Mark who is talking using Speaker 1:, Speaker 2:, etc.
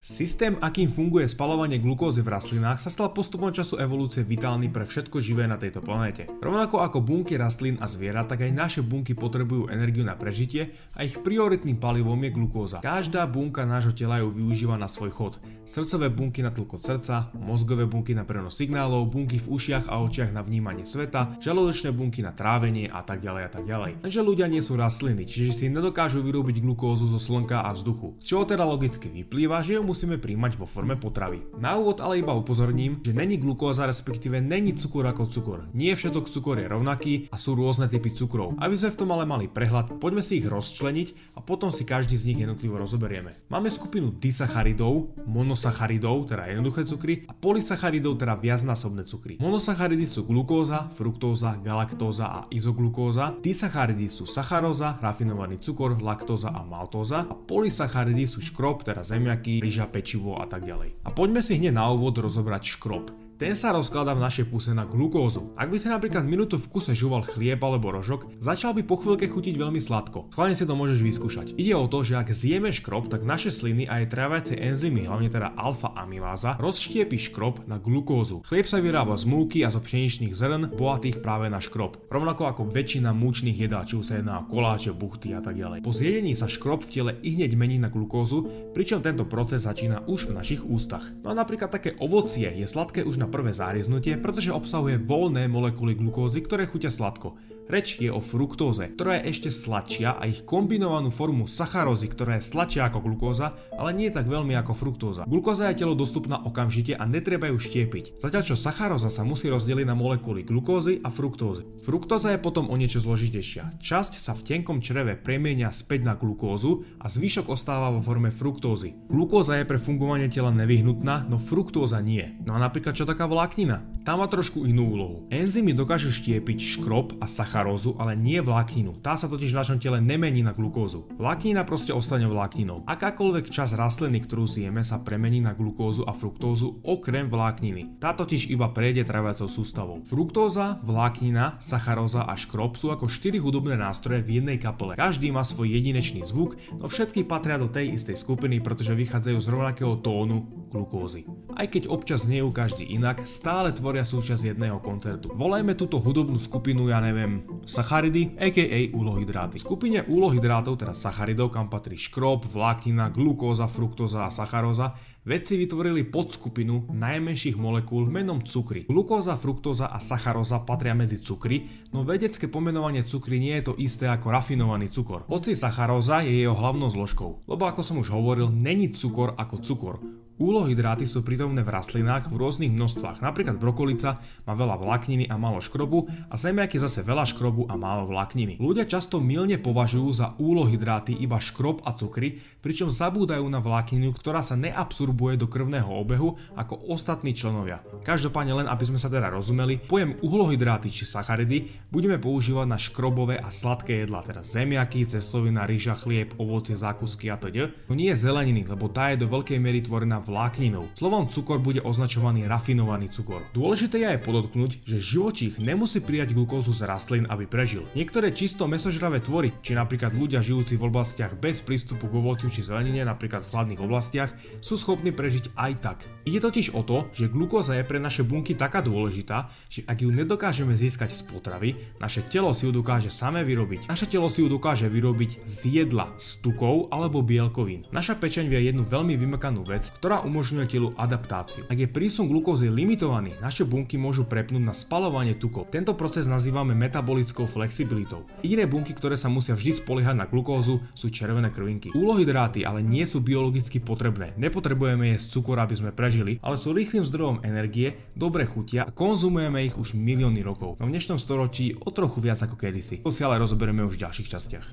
Speaker 1: Systém, akým funguje spaľovanie glukózy v rastlinách, sa stal postupom času evolúcie vitálny pre všetko živé na tejto planéte. Rovnako ako bunky rastlín a zvierat, tak aj naše bunky potrebujú energiu na prežitie a ich prioritným palivom je glukóza. Každá bunka nášho tela ju využíva na svoj chod. Srdcové bunky na tlkot srdca, mozgové bunky na prenos signálov, bunky v ušiach a očiach na vnímanie sveta, žalúdočné bunky na trávenie a tak ďalej a tak ďalej. Lenže ľudia nie sú rastliny, čiže si nedokážu vyrobiť glukózu zo slnka a vzduchu. Z čoho teda logicky vyplýva, že ju musíme príjmať vo forme potravy. Na úvod ale iba upozorním, že není glukóza, respektíve není cukor ako cukor. Nie všetok cukor je rovnaký a sú rôzne typy cukrov. Aby sme v tom ale mali prehľad, poďme si ich rozčleniť a potom si každý z nich jednotlivo rozoberieme. Máme skupinu disacharidov, monosacharidov, teda jednoduché cukry, a polysacharidov, teda viacnásobné cukry. Monosacharidy sú glukóza, fruktóza, galaktóza a izoglukóza. Disacharidy sú sacharóza, rafinovaný cukor, laktóza a maltóza a polysacharidy sú škrob, teda zemiaky, ryža, pečivo a tak ďalej. A poďme si hneď na úvod rozobrať škrob. Ten sa rozkladá v našej puse na glukózu. Ak by si napríklad minútu v kuse žuval chlieb alebo rožok, začal by po chvíľke chutiť veľmi sladko. Schválne si to môžeš vyskúšať. Ide o to, že ak zjeme škrob, tak naše sliny a aj tráviace enzymy, hlavne teda alfa-amyláza, rozštiepi škrob na glukózu. Chlieb sa vyrába z múky a zo pšeničných zrn, bohatých práve na škrob. Rovnako ako väčšina múčnych jedál, či už sa jedná o koláče, buchty a tak ďalej. Po zjedení sa škrob v tele ihneď mení na glukózu, pričom tento proces začína už v našich ústach. No a napríklad také ovocie je sladké už na prvé zárieznutie, pretože obsahuje voľné molekuly glukózy, ktoré chutia sladko. Reč je o fruktóze, ktorá je ešte sladšia a ich kombinovanú formu sacharózy, ktorá je sladšia ako glukóza, ale nie tak veľmi ako fruktóza. Glukóza je telo dostupná okamžite a netreba ju štiepiť. Zatiaľ čo sacharóza sa musí rozdeliť na molekuly glukózy a fruktózy. Fruktóza je potom o niečo zložitejšia. Časť sa v tenkom čreve premieňa späť na glukózu a zvyšok ostáva vo forme fruktózy. Glukóza je pre fungovanie tela nevyhnutná, no fruktóza nie. No a napríklad čo taká vláknina? Tá má trošku inú úlohu. Enzymy dokážu štiepiť škrob a sacharózu, ale nie vlákninu. Tá sa totiž v našom tele nemení na glukózu. Vláknina proste ostane vlákninou. Akákoľvek časť rastliny, ktorú zjeme, sa premení na glukózu a fruktózu okrem vlákniny. Tá totiž iba prejde tráviacou sústavou. Fruktóza, vláknina, sacharóza a škrob sú ako 4 hudobné nástroje v jednej kapele. Každý má svoj jedinečný zvuk, no všetky patria do tej istej skupiny, pretože vychádzajú z rovnakého tónu glukózy. Aj keď občas znejú každý inak, stále tvoria súčasť jedného koncertu. Volajme túto hudobnú skupinu, ja neviem, sacharidy, aka úlohydráty. V skupine úlohydrátov, teda sacharidov, kam patrí škrob, vláknina, glukóza, fruktóza a sacharóza, vedci vytvorili podskupinu najmenších molekúl menom cukry. Glukóza, fruktóza a sacharóza patria medzi cukry, no vedecké pomenovanie cukry nie je to isté ako rafinovaný cukor. Hoci sacharóza je jeho hlavnou zložkou, lebo ako som už hovoril, není cukor ako cukor. Úlohydráty sú prítomné v rastlinách v rôznych množstvách, napríklad brokolica má veľa vlákniny a málo škrobu a zemiak je zase veľa škrobu a málo vlákniny. Ľudia často mylne považujú za úlohydráty iba škrob a cukry, pričom zabúdajú na vlákninu, ktorá sa neabsorbuje do krvného obehu ako ostatní členovia. Každopádne len aby sme sa teda rozumeli, pojem uhlohydráty či sacharidy budeme používať na škrobové a sladké jedlá, teda zemiaky, cestovina, ryža, chlieb, ovocie, zákusky atď. No nie zeleniny, lebo tá je do veľkej miery tvorená vlákninou. Slovom cukor bude označovaný rafinovaný cukor. Dôležité je aj podotknúť, že živočích nemusí prijať glukózu z rastlín, aby prežil. Niektoré čisto mäsožravé tvory, či napríklad ľudia žijúci v oblastiach bez prístupu k ovociu či zelenine, napríklad v chladných oblastiach, sú schopní prežiť aj tak. Ide totiž o to, že glukóza je pre naše bunky taká dôležitá, že ak ju nedokážeme získať z potravy, naše telo si ju dokáže samé vyrobiť. Naše telo si ju dokáže vyrobiť z jedla, z tukov alebo bielkovín. Naša pečeň vie jednu veľmi vymakanú vec, ktorá umožňuje telu adaptáciu. Ak je prísun glukózy limitovaný, naše bunky môžu prepnúť na spaľovanie tukov. Tento proces nazývame metabolickou flexibilitou. Jediné bunky, ktoré sa musia vždy spoliehať na glukózu, sú červené krvinky. Úlohydráty ale nie sú biologicky potrebné. Nepotrebujeme jesť cukor, aby sme prežili, ale sú rýchlym zdrojom energie, dobre chutia a konzumujeme ich už milióny rokov. No v dnešnom storočí o trochu viac ako kedysi. To si ale rozoberieme už v ďalších častiach.